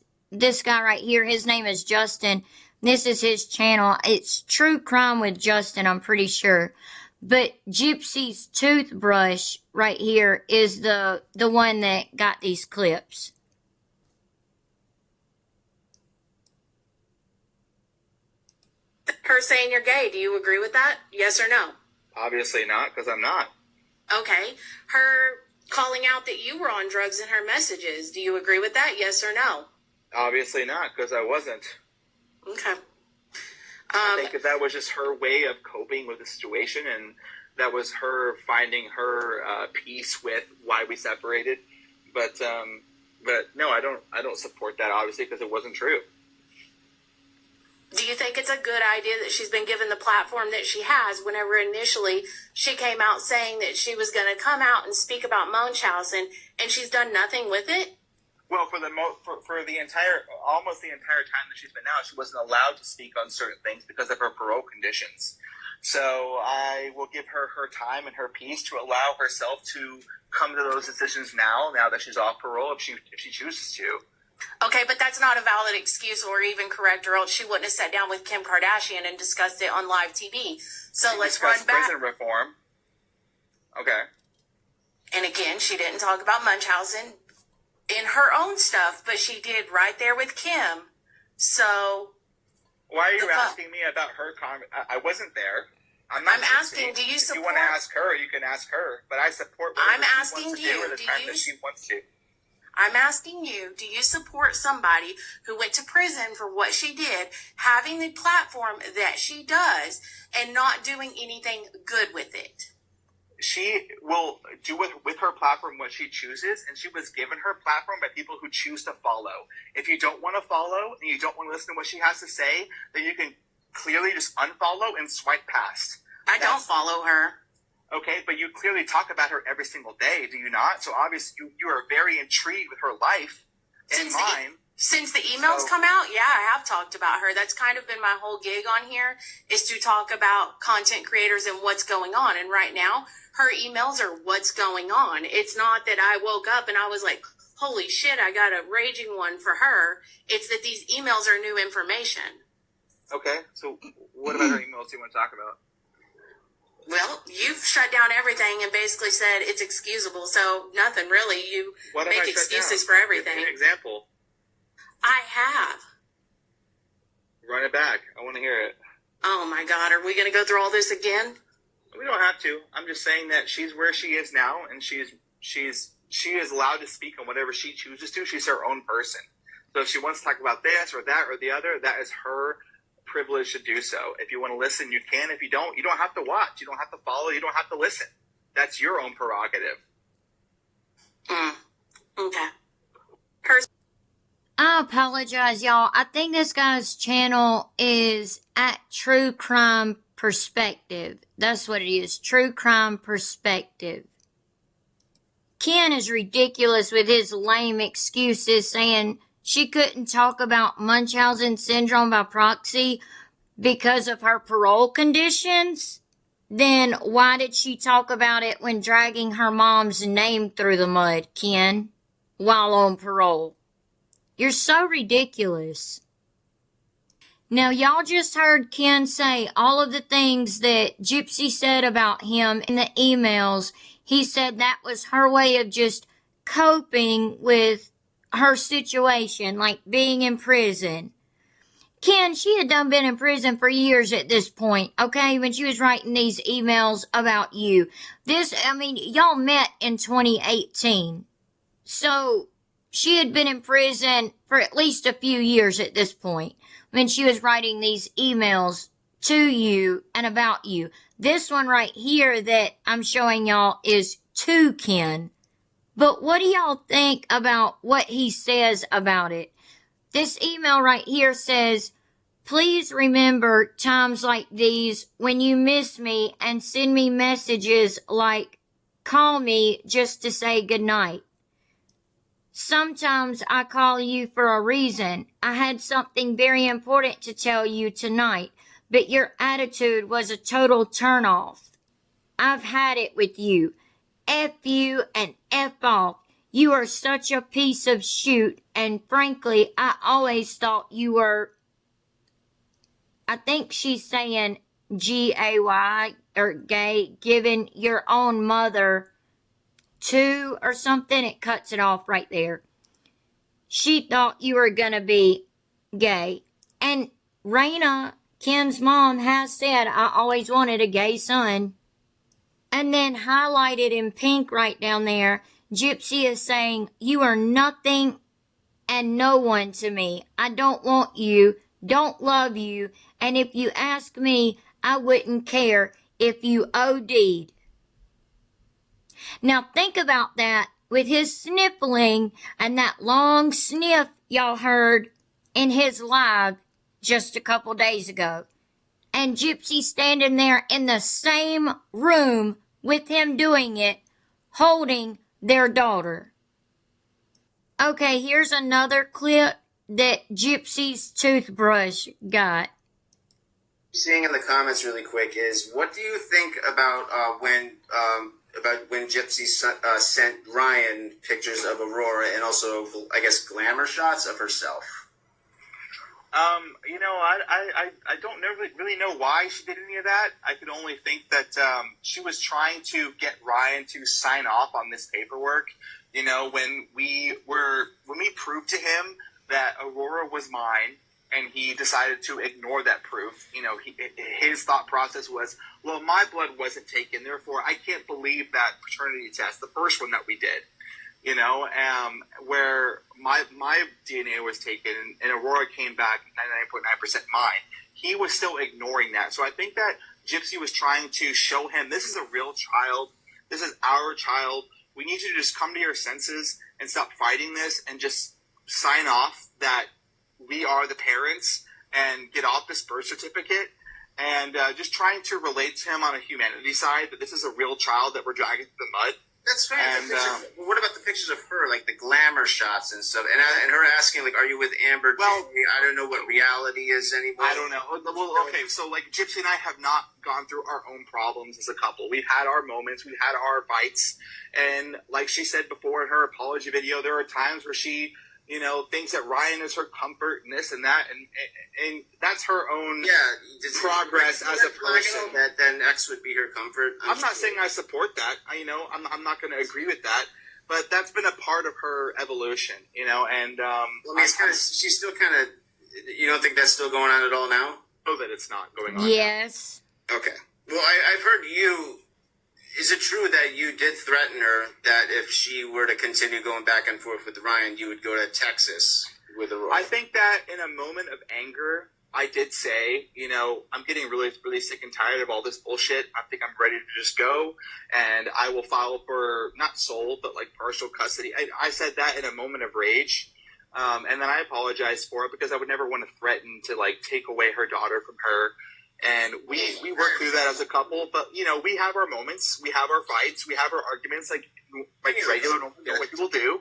guy right here, his name is Justin. This is his channel. It's True Crime with Justin, I'm pretty sure. But Gypsy's toothbrush right here is the one that got these clips. Her saying you're gay, do you agree with that? Yes or no? Obviously not, because I'm not. Okay. Her calling out that you were on drugs in her messages. Do you agree with that? Yes or no? Obviously not, because I wasn't. Okay. I think that was just her way of coping with the situation, and that was her finding her peace with why we separated. But no, I don't support that, obviously, because it wasn't true. Do you think it's a good idea that she's been given the platform that she has whenever initially she came out saying that she was going to come out and speak about Munchausen, and she's done nothing with it? Well, for the entire, almost the entire time that she's been out, she wasn't allowed to speak on certain things because of her parole conditions. So I will give her her time and her peace to allow herself to come to those decisions now that she's off parole, if she chooses to. Okay, but that's not a valid excuse or even correct, or else she wouldn't have sat down with Kim Kardashian and discussed it on live TV. So let's run back. Prison reform. Okay. And again, she didn't talk about Munchausen in her own stuff, but she did right there with Kim. So why are you asking me about her comment? I wasn't there. I'm asking, do you support? If you want to ask her, you can ask her. But I support whatever she wants to do at the time that she wants to. I'm asking you, do you support somebody who went to prison for what she did, having the platform that she does, and not doing anything good with it? She will do with her platform what she chooses, and she was given her platform by people who choose to follow. If you don't want to follow and you don't want to listen to what she has to say, then you can clearly just unfollow and swipe past. I don't follow her. Okay, but you clearly talk about her every single day, do you not? So obviously you are very intrigued with her life and mine. Since the emails come out, yeah, I have talked about her. That's kind of been my whole gig on here, is to talk about content creators and what's going on. And right now, her emails are what's going on. It's not that I woke up and I was like, holy shit, I got a raging one for her. It's that these emails are new information. Okay, so what about her emails do you want to talk about? Well, you've shut down everything and basically said it's excusable. So nothing really. You make excuses for everything. Give me an example. I have. Run it back. I want to hear it. Oh my God. Are we going to go through all this again? We don't have to. I'm just saying that she's where she is now, and she is allowed to speak on whatever she chooses to. She's her own person. So if she wants to talk about this or that or the other, that is her privilege to do so. If you want to listen, you can. If you don't have to watch. You don't have to follow. You don't have to listen. That's your own prerogative. Okay. I apologize, y'all. I think this guy's channel is at True Crime Perspective. That's what it is. True Crime Perspective. Ken is ridiculous with his lame excuses, saying she couldn't talk about Munchausen syndrome by proxy because of her parole conditions. Then why did she talk about it when dragging her mom's name through the mud, Ken, while on parole? You're so ridiculous. Now, y'all just heard Ken say all of the things that Gypsy said about him in the emails. He said that was her way of just coping with her situation, like being in prison. Ken, she had done been in prison for years at this point, okay, when she was writing these emails about you. Y'all met in 2018. So she had been in prison for at least a few years at this point when she was writing these emails to you and about you. This one right here that I'm showing y'all is to Ken. But what do y'all think about what he says about it? This email right here says, please remember times like these when you miss me and send me messages like, call me just to say goodnight. Sometimes I call you for a reason. I had something very important to tell you tonight, but your attitude was a total turnoff. I've had it with you. F you and F off. You are such a piece of shoot, and frankly, I always thought you were, I think she's saying G-A-Y, or gay, giving your own mother to, or something. It cuts it off right there. She thought you were gonna be gay. And Raina, Ken's mom, has said, I always wanted a gay son. And then highlighted in pink right down there, Gypsy is saying, "You are nothing and no one to me. I don't want you, don't love you, and if you ask me, I wouldn't care if you OD'd." Now think about that with his sniffling and that long sniff y'all heard in his live just a couple days ago. And Gypsy standing there in the same room with him doing it, holding their daughter. Okay, here's another clip that Gypsy's toothbrush got. Seeing in the comments really quick is, what do you think about when Gypsy sent Ryan pictures of Aurora and also, I guess, glamour shots of herself? I don't really know why she did any of that. I could only think that she was trying to get Ryan to sign off on this paperwork. When we proved to him that Aurora was mine, and he decided to ignore that proof. His thought process was, well, my blood wasn't taken, therefore I can't believe that paternity test, the first one that we did. Where my DNA was taken and Aurora came back 99.9% mine. He was still ignoring that. So I think that Gypsy was trying to show him, this is a real child. This is our child. We need you to just come to your senses and stop fighting this and just sign off that we are the parents and get off this birth certificate. And just trying to relate to him on a humanity side that this is a real child that we're dragging through the mud. That's fair. And what about the pictures of her, like the glamour shots and stuff, and her asking, like, "Are you with Amber?" Well, I don't know what reality is anymore. I don't know. Well, okay, so like Gypsy and I have not gone through our own problems as a couple. We've had our moments, we've had our fights, and like she said before in her apology video, there are times where she, thinks that Ryan is her comfort and this and that, and that's her own progress as a person. That then X would be her comfort. I'm not saying I support that. I'm not going to agree with that, but that's been a part of her evolution. And she's still kind of. You don't think that's still going on at all now? Know that it's not going on. Yes. Now. Okay. Well, I've heard you. Is it true that you did threaten her that if she were to continue going back and forth with Ryan, you would go to Texas with Aurora? I think that in a moment of anger, I did say, I'm getting really, really sick and tired of all this bullshit. I think I'm ready to just go, and I will file for, not sole, but like partial custody. I said that in a moment of rage, and then I apologized for it because I would never want to threaten to like take away her daughter from her. And we work through that as a couple, but we have our moments, we have our fights, we have our arguments, like regular what people do.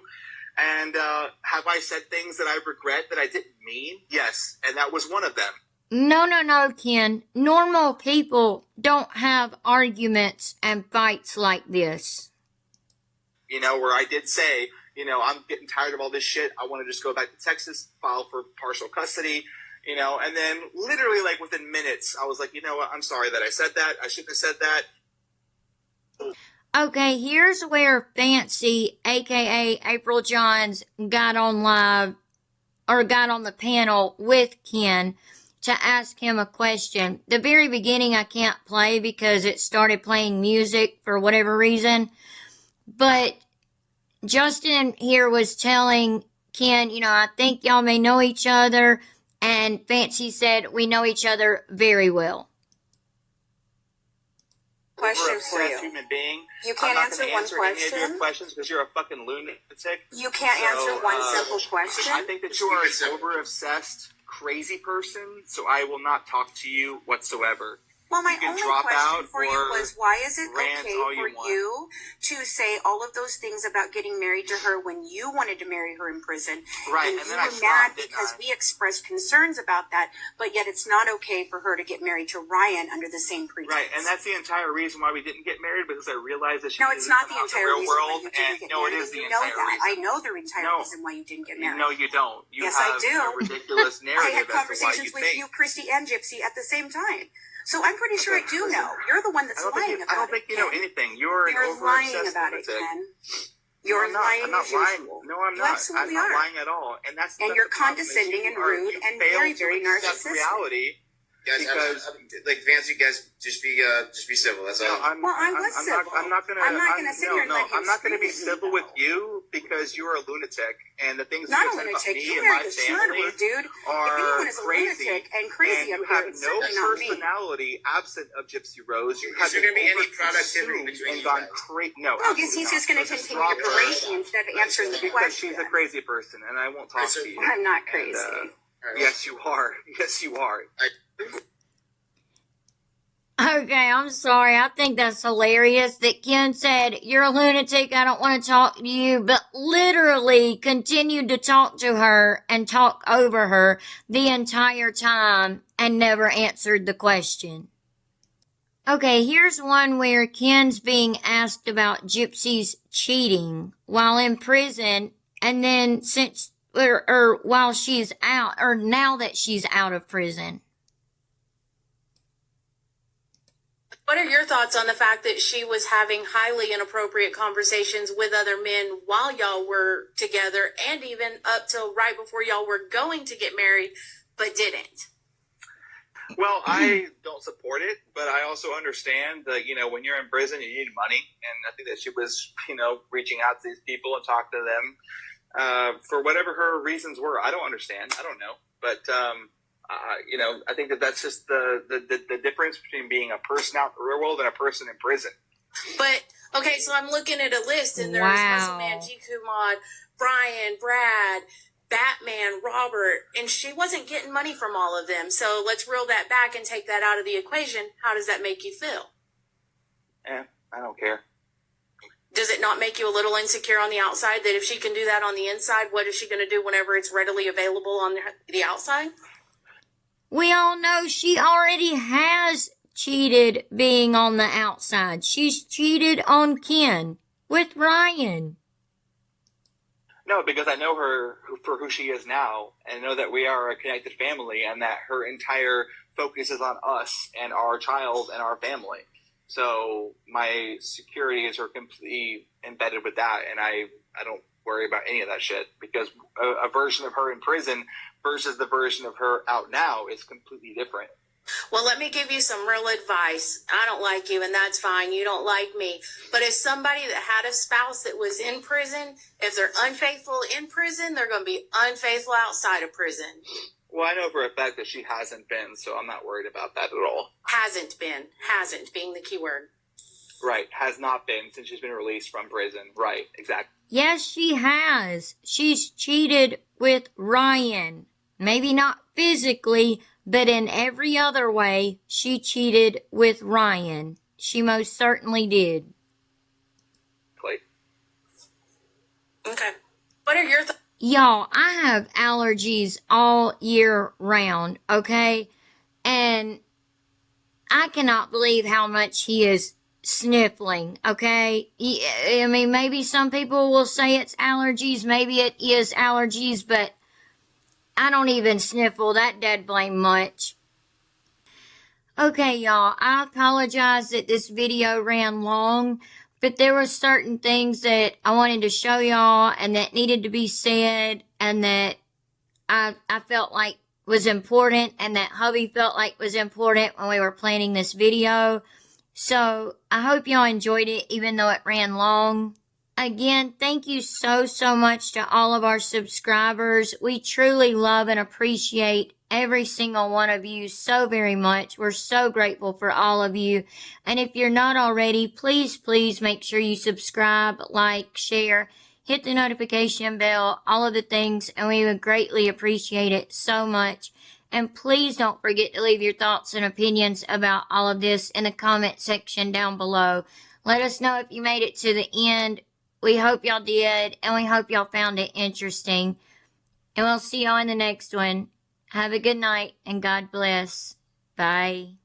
And have I said things that I regret that I didn't mean? Yes, and that was one of them. No, Ken. Normal people don't have arguments and fights like this. Where I did say, I'm getting tired of all this shit. I want to just go back to Texas, file for partial custody. And then literally like within minutes, I was like, what? I'm sorry that I said that. I shouldn't have said that. Okay, here's where Fancy, aka April Johns, got on live, or got on the panel with Ken to ask him a question. The very beginning I can't play because it started playing music for whatever reason. But Justin here was telling Ken, I think y'all may know each other. And Fancy said, we know each other very well. Question for you. Human being. You can't answer one any of question. your questions because you're a fucking lunatic. You can't answer one simple question. I think that you are an over-obsessed, crazy person, so I will not talk to you whatsoever. Well, my You can only drop question out for you or was, why is it rant okay all for you want. you to say all of those things about getting married to her when you wanted to marry her in prison? Right, and and you then I were mad stopped, didn't because I? we expressed concerns about that, but yet it's not okay for her to get married to Ryan under the same pretense. Right, and that's the entire reason why we didn't get married, because I realized that she No, didn't it's not come the out in entire real reason world, why you didn't and get no, married. it is the You know entire that. reason. I know the entire No. reason why you didn't get married. No, you don't. You Yes, I have do. a ridiculous narrative I had as to why conversations you with think. you, Christy, and Gypsy at the same time. So I'm pretty sure I do know. You're the one that's lying about it. I don't think you know Ken. anything. You're an You're lying over-obsessed about it, lunatic. Ken. You're No, lying I'm not as lying. usual. No, I'm You not. absolutely I'm not are. lying at all. And that's And that's you're the problem, is condescending you and are- rude you and fail very, to very accept narcissistic. reality. Guys, Because like Vance, you guys just be civil. That's all. no, I'm not gonna sit here and let you I'm not gonna be scream at civil me, with though. you because you're a lunatic, and the things Not you a said about lunatic. me You and my married a family murderer, dude. If are anyone is a crazy. lunatic and crazy And up you here, have it's no certainly not me. personality absent of Gypsy-Rose. You have Is there been gonna be any over-consumed productivity between and you gone guys? crazy. No, Well, I guess he's just going to absolutely continue not. to berate me instead of answering the Because she's question. a crazy person, and I won't talk to you. I'm not And, crazy. yes, you are. Yes, you are. Okay, I'm sorry. I think that's hilarious that Ken said, "You're a lunatic. I don't want to talk to you," but literally continued to talk to her and talk over her the entire time and never answered the question. Okay, here's one where Ken's being asked about Gypsy's cheating while in prison, and then while she's out, or now that she's out of prison. What are your thoughts on the fact that she was having highly inappropriate conversations with other men while y'all were together, and even up till right before y'all were going to get married, but didn't? Well, I don't support it, but I also understand that, when you're in prison, you need money. And I think that she was, reaching out to these people and talking to them for whatever her reasons were. I don't understand. I don't know. But, I think that that's just the difference between being a person out in the real world and a person in prison. But, okay, so I'm looking at a list, and there's Wow. Muscle Man, G. Kumad, Brian, Brad, Batman, Robert, and she wasn't getting money from all of them. So let's reel that back and take that out of the equation. How does that make you feel? I don't care. Does it not make you a little insecure on the outside that if she can do that on the inside, what is she going to do whenever it's readily available on the outside? We all know she already has cheated being on the outside. She's cheated on Ken with Ryan. No, because I know her for who she is now, and know that we are a connected family, and that her entire focus is on us and our child and our family. So my securities are completely embedded with that, and I don't worry about any of that shit, because a version of her in prison versus the version of her out now is completely different. Well, let me give you some real advice. I don't like you, and that's fine. You don't like me. But as somebody that had a spouse that was in prison, if they're unfaithful in prison, they're going to be unfaithful outside of prison. Well, I know for a fact that she hasn't been, so I'm not worried about that at all. Hasn't been. Hasn't being the key word. Right, has not been since she's been released from prison. Right, exactly. Yes, she has. She's cheated with Ryan. Maybe not physically, but in every other way, she cheated with Ryan. She most certainly did. Okay. What are your thoughts? Y'all, I have allergies all year round, okay? And I cannot believe how much he is sniffling, okay? I mean, maybe some people will say it's allergies, maybe it is allergies, but I don't even sniffle that dead blame much. Okay, y'all, I apologize that this video ran long, but there were certain things that I wanted to show y'all and that needed to be said and that I felt like was important and that hubby felt like was important when we were planning this video. So I hope y'all enjoyed it even though it ran long. Again, thank you so much to all of our subscribers. We truly love and appreciate every single one of you so very much. We're so grateful for all of you. And if you're not already, please make sure you subscribe, like, share, hit the notification bell, all of the things, and we would greatly appreciate it so much. And please don't forget to leave your thoughts and opinions about all of this in the comment section down below. Let us know if you made it to the end. We hope y'all did, and we hope y'all found it interesting. And we'll see y'all in the next one. Have a good night, and God bless. Bye.